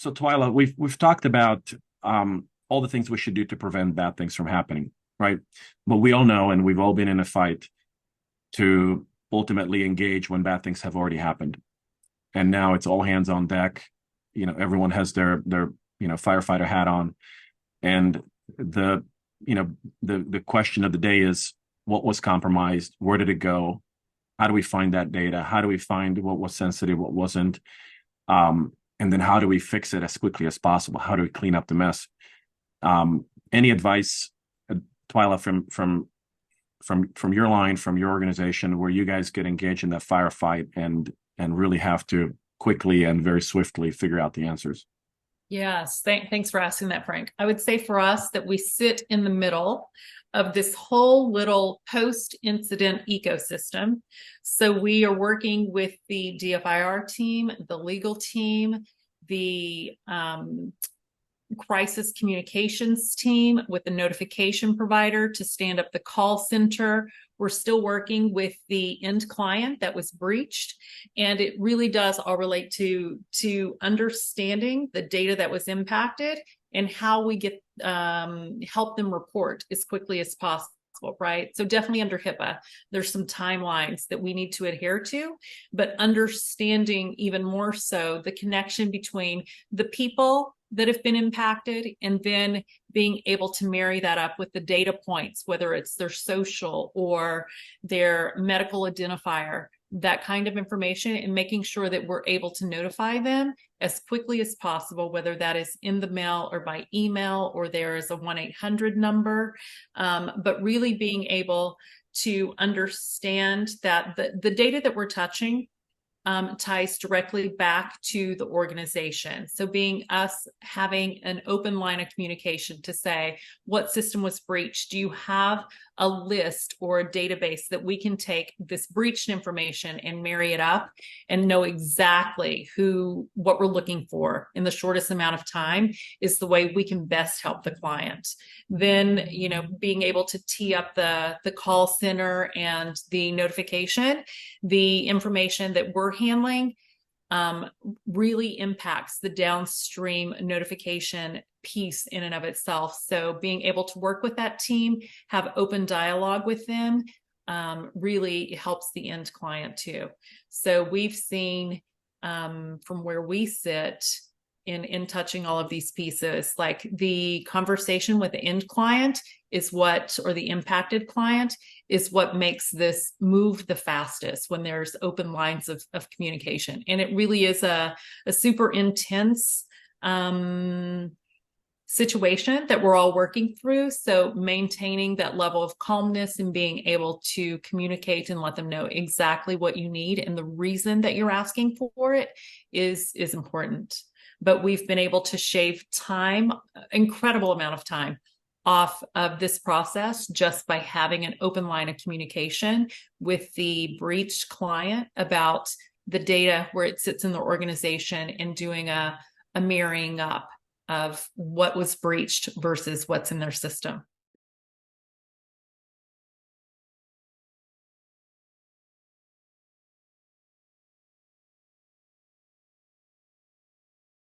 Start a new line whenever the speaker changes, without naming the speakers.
So Twyla, we've talked about all the things we should do to prevent bad things from happening, right? But we all know, and we've all been in a fight to ultimately engage when bad things have already happened. And now it's all hands on deck. Everyone has their firefighter hat on, and the the question of the day is, what was compromised? Where did it go? How do we find that data? How do we find what was sensitive, what wasn't? And then how do we fix it as quickly as possible? How do we clean up the mess? Any advice, Twyla, from your line, from your organization, where you guys get engaged in that firefight and really have to quickly and very swiftly figure out the answers?
Yes, thanks for asking that, Frank. I would say for us that we sit in the middle of this whole little post-incident ecosystem. So we are working with the DFIR team, the legal team, the crisis communications team, with the notification provider to stand up the call center. We're still working with the end client that was breached. And it really does all relate to understanding the data that was impacted and how we get help them report as quickly as possible. Right. So definitely under HIPAA, there's some timelines that we need to adhere to, but understanding even more so the connection between the people that have been impacted and then being able to marry that up with the data points, whether it's their social or their medical identifier, that kind of information, and making sure that we're able to notify them as quickly as possible, whether that is in the mail or by email, or there is a 1-800 number, but really being able to understand that the data that we're touching ties directly back to the organization. So being us having an open line of communication to say, what system was breached? Do you have a list or a database that we can take this breached information and marry it up and know exactly what we're looking for in the shortest amount of time is the way we can best help the client. Then, being able to tee up the call center and the notification, the information that we're handling really impacts the downstream notification piece in and of itself. So being able to work with that team, have open dialogue with them, really helps the end client too. So we've seen from where we sit in touching all of these pieces, like the conversation with the end client or the impacted client is what makes this move the fastest when there's open lines of communication. And it really is a super intense situation that we're all working through. So maintaining that level of calmness and being able to communicate and let them know exactly what you need and the reason that you're asking for it is important. But we've been able to shave time, incredible amount of time, off of this process just by having an open line of communication with the breached client about the data, where it sits in the organization, and doing a mirroring up of what was breached versus what's in their system.